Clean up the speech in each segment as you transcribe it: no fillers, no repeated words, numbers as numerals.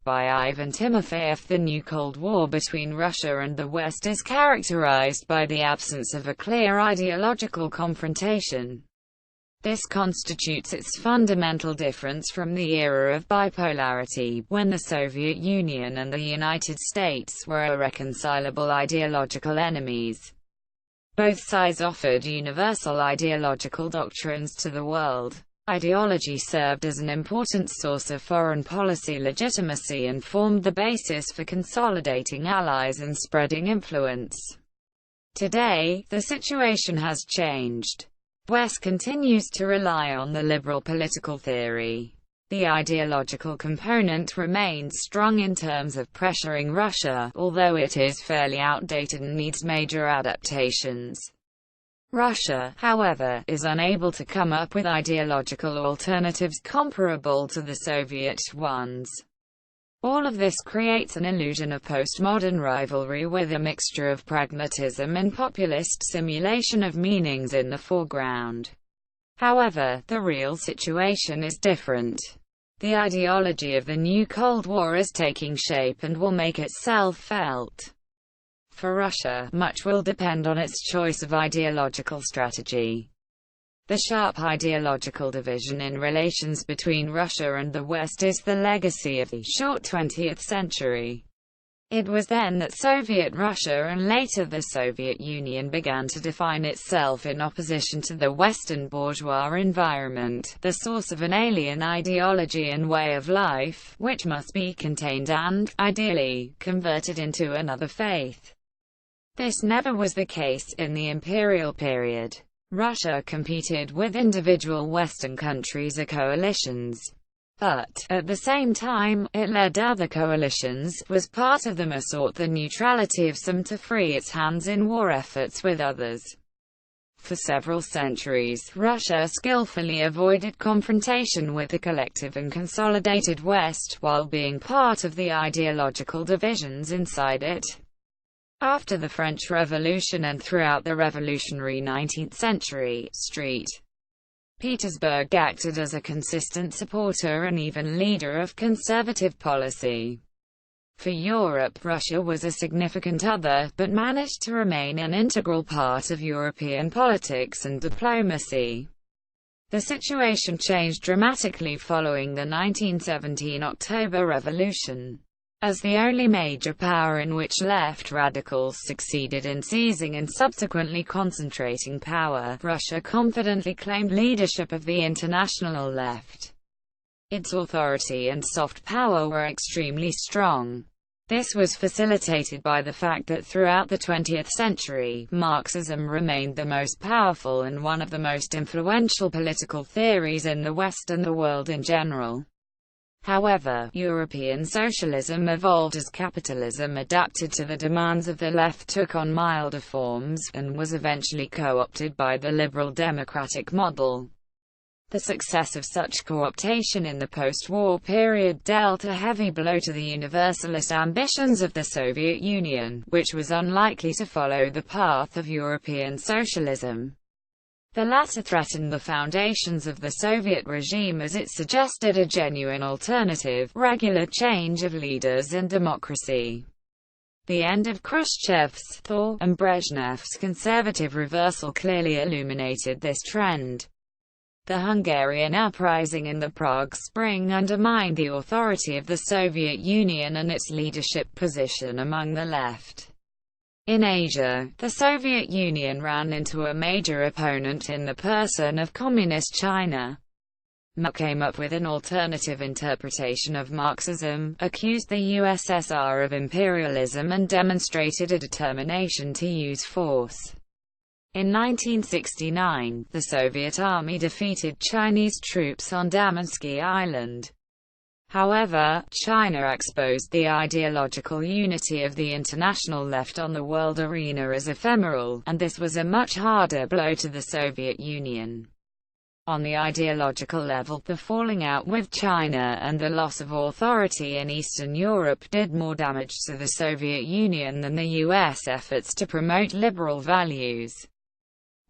By Ivan Timofeyev, the new Cold War between Russia and the West is characterized by the absence of a clear ideological confrontation. This constitutes its fundamental difference from the era of bipolarity, when the Soviet Union and the United States were irreconcilable ideological enemies. Both sides offered universal ideological doctrines to the world. Ideology served as an important source of foreign policy legitimacy and formed the basis for consolidating allies and spreading influence. Today, the situation has changed. The West continues to rely on the liberal political theory. The ideological component remains strong in terms of pressuring Russia, although it is fairly outdated and needs major adaptations. Russia, however, is unable to come up with ideological alternatives comparable to the Soviet ones. All of this creates an illusion of postmodern rivalry with a mixture of pragmatism and populist simulation of meanings in the foreground. However, the real situation is different. The ideology of the new Cold War is taking shape and will make itself felt. For Russia, much will depend on its choice of ideological strategy. The sharp ideological division in relations between Russia and the West is the legacy of the short 20th century. It was then that Soviet Russia and later the Soviet Union began to define itself in opposition to the Western bourgeois environment, the source of an alien ideology and way of life, which must be contained and, ideally, converted into another faith. This never was the case in the imperial period. Russia competed with individual Western countries or coalitions. But, at the same time, it led other coalitions, was part of them or sought the neutrality of some to free its hands in war efforts with others. For several centuries, Russia skillfully avoided confrontation with the collective and consolidated West, while being part of the ideological divisions inside it. After the French Revolution and throughout the revolutionary 19th century, St. Petersburg acted as a consistent supporter and even leader of conservative policy. For Europe, Russia was a significant other, but managed to remain an integral part of European politics and diplomacy. The situation changed dramatically following the 1917 October Revolution. As the only major power in which left radicals succeeded in seizing and subsequently concentrating power, Russia confidently claimed leadership of the international left. Its authority and soft power were extremely strong. This was facilitated by the fact that throughout the 20th century, Marxism remained the most powerful and one of the most influential political theories in the West and the world in general. However, European socialism evolved as capitalism adapted to the demands of the left, took on milder forms, and was eventually co-opted by the liberal democratic model. The success of such co-optation in the post-war period dealt a heavy blow to the universalist ambitions of the Soviet Union, which was unlikely to follow the path of European socialism. The latter threatened the foundations of the Soviet regime as it suggested a genuine alternative, regular change of leaders and democracy. The end of Khrushchev's thaw and Brezhnev's conservative reversal clearly illuminated this trend. The Hungarian uprising and the Prague Spring undermined the authority of the Soviet Union and its leadership position among the left. In Asia, the Soviet Union ran into a major opponent in the person of Communist China. Mao came up with an alternative interpretation of Marxism, accused the USSR of imperialism and demonstrated a determination to use force. In 1969, the Soviet Army defeated Chinese troops on Damansky Island. However, China exposed the ideological unity of the international left on the world arena as ephemeral, and this was a much harder blow to the Soviet Union. On the ideological level, the falling out with China and the loss of authority in Eastern Europe did more damage to the Soviet Union than the US efforts to promote liberal values.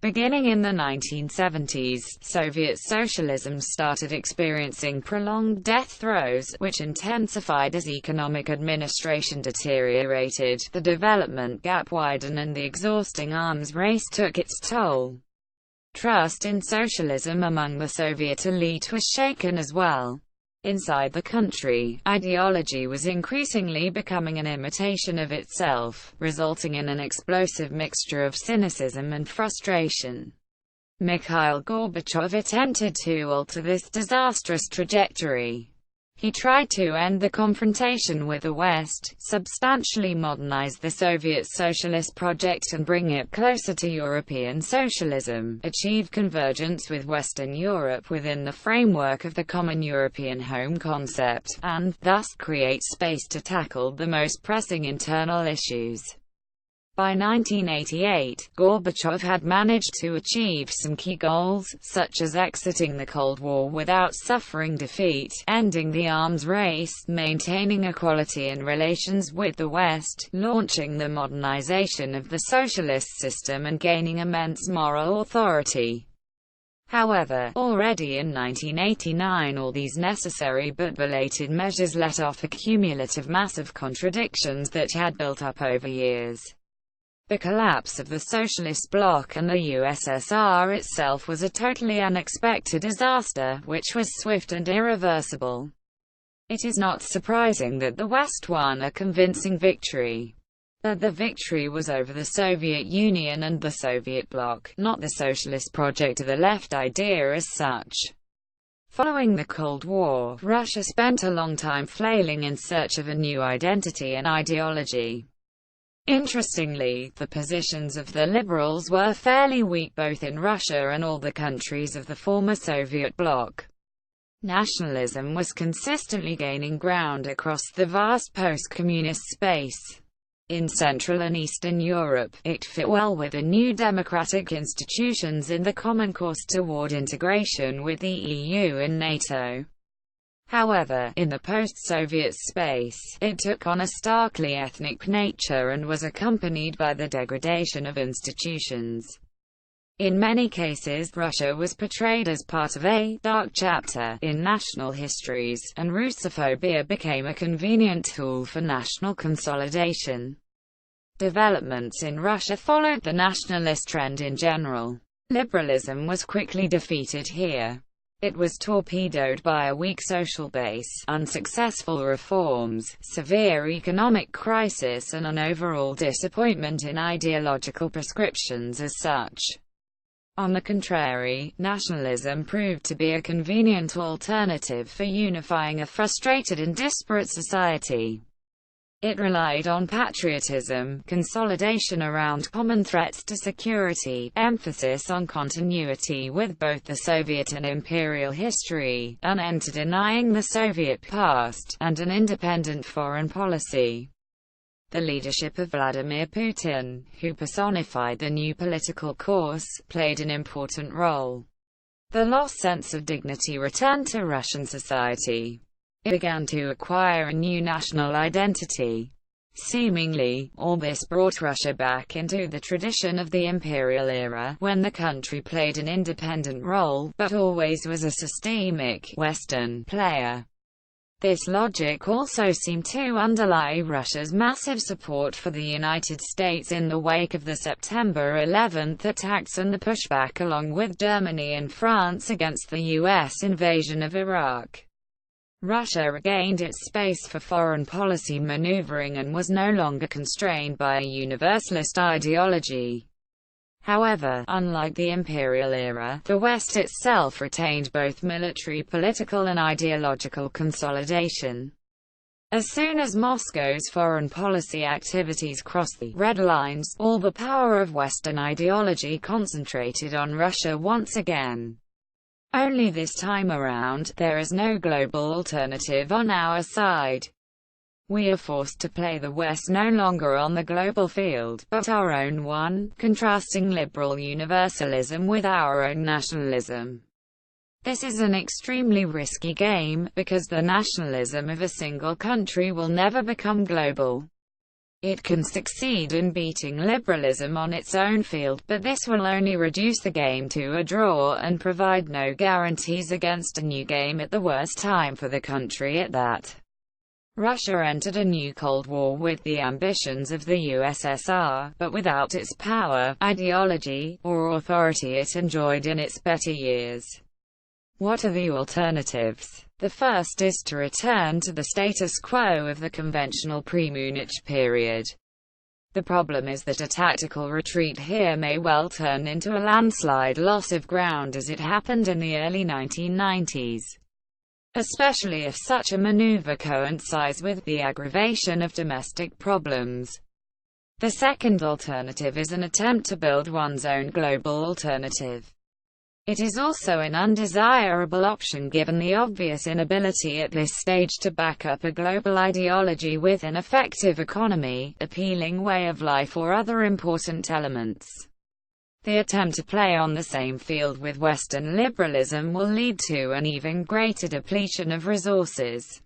Beginning in the 1970s, Soviet socialism started experiencing prolonged death throes, which intensified as economic administration deteriorated, the development gap widened and the exhausting arms race took its toll. Trust in socialism among the Soviet elite was shaken as well. Inside the country, ideology was increasingly becoming an imitation of itself, resulting in an explosive mixture of cynicism and frustration. Mikhail Gorbachev attempted to alter this disastrous trajectory. He tried to end the confrontation with the West, substantially modernize the Soviet socialist project and bring it closer to European socialism, achieve convergence with Western Europe within the framework of the common European home concept, and, thus, create space to tackle the most pressing internal issues. By 1988, Gorbachev had managed to achieve some key goals, such as exiting the Cold War without suffering defeat, ending the arms race, maintaining equality in relations with the West, launching the modernization of the socialist system and gaining immense moral authority. However, already in 1989 all these necessary but belated measures let off a cumulative mass of contradictions that had built up over years. The collapse of the socialist bloc and the USSR itself was a totally unexpected disaster, which was swift and irreversible. It is not surprising that the West won a convincing victory. But the victory was over the Soviet Union and the Soviet bloc, not the socialist project or the left idea as such. Following the Cold War, Russia spent a long time flailing in search of a new identity and ideology. Interestingly, the positions of the liberals were fairly weak both in Russia and all the countries of the former Soviet bloc. Nationalism was consistently gaining ground across the vast post-communist space. In Central and Eastern Europe, it fit well with the new democratic institutions in the common course toward integration with the EU and NATO. However, in the post-Soviet space, it took on a starkly ethnic nature and was accompanied by the degradation of institutions. In many cases, Russia was portrayed as part of a dark chapter in national histories, and Russophobia became a convenient tool for national consolidation. Developments in Russia followed the nationalist trend in general. Liberalism was quickly defeated here. It was torpedoed by a weak social base, unsuccessful reforms, severe economic crisis and an overall disappointment in ideological prescriptions as such. On the contrary, nationalism proved to be a convenient alternative for unifying a frustrated and disparate society. It relied on patriotism, consolidation around common threats to security, emphasis on continuity with both the Soviet and imperial history, an end to denying the Soviet past, and an independent foreign policy. The leadership of Vladimir Putin, who personified the new political course, played an important role. The lost sense of dignity returned to Russian society. It began to acquire a new national identity. Seemingly, all this brought Russia back into the tradition of the imperial era, when the country played an independent role, but always was a systemic, Western, player. This logic also seemed to underlie Russia's massive support for the United States in the wake of the September 11 attacks and the pushback along with Germany and France against the U.S. invasion of Iraq. Russia regained its space for foreign policy maneuvering and was no longer constrained by a universalist ideology. However, unlike the imperial era, the West itself retained both military, political and ideological consolidation. As soon as Moscow's foreign policy activities crossed the red lines, all the power of Western ideology concentrated on Russia once again. Only this time around, there is no global alternative on our side. We are forced to play the West no longer on the global field, but our own one, contrasting liberal universalism with our own nationalism. This is an extremely risky game, because the nationalism of a single country will never become global. It can succeed in beating liberalism on its own field, but this will only reduce the game to a draw and provide no guarantees against a new game at the worst time for the country at that. Russia entered a new Cold War with the ambitions of the USSR, but without its power, ideology, or authority it enjoyed in its better years. What are the alternatives? The first is to return to the status quo of the conventional pre-Munich period. The problem is that a tactical retreat here may well turn into a landslide loss of ground as it happened in the early 1990s. Especially if such a maneuver coincides with the aggravation of domestic problems. The second alternative is an attempt to build one's own global alternative. It is also an undesirable option given the obvious inability at this stage to back up a global ideology with an effective economy, appealing way of life or other important elements. The attempt to play on the same field with Western liberalism will lead to an even greater depletion of resources.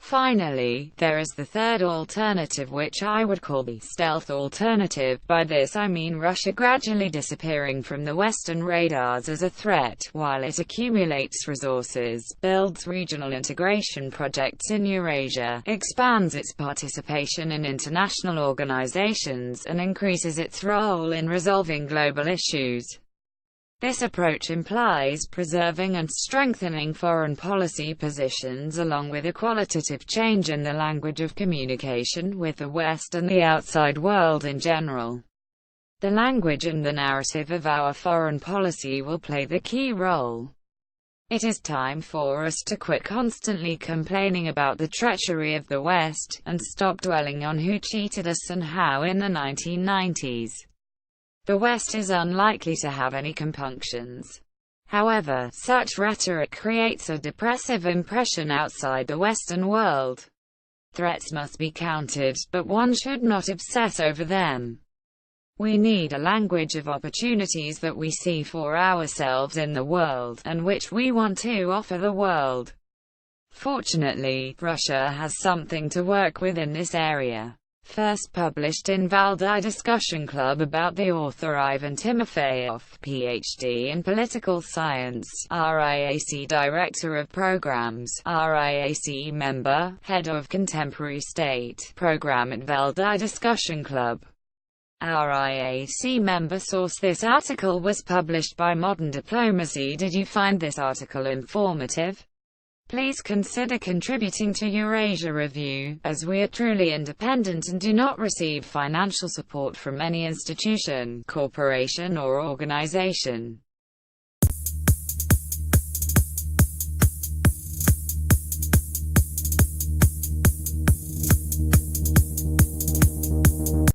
Finally, there is the third alternative, which I would call the stealth alternative. By this I mean Russia gradually disappearing from the Western radars as a threat, while it accumulates resources, builds regional integration projects in Eurasia, expands its participation in international organizations, and increases its role in resolving global issues. This approach implies preserving and strengthening foreign policy positions along with a qualitative change in the language of communication with the West and the outside world in general. The language and the narrative of our foreign policy will play the key role. It is time for us to quit constantly complaining about the treachery of the West, and stop dwelling on who cheated us and how in the 1990s. The West is unlikely to have any compunctions. However, such rhetoric creates a depressive impression outside the Western world. Threats must be countered, but one should not obsess over them. We need a language of opportunities that we see for ourselves in the world, and which we want to offer the world. Fortunately, Russia has something to work with in this area. First published in Valdai Discussion Club about the author Ivan Timofeyev, Ph.D. in Political Science, RIAC Director of Programs, RIAC Member, Head of Contemporary State Program at Valdai Discussion Club. RIAC Member Source: this article was published by Modern Diplomacy. Did you find this article informative? Please consider contributing to Eurasia Review, as we are truly independent and do not receive financial support from any institution, corporation or organization.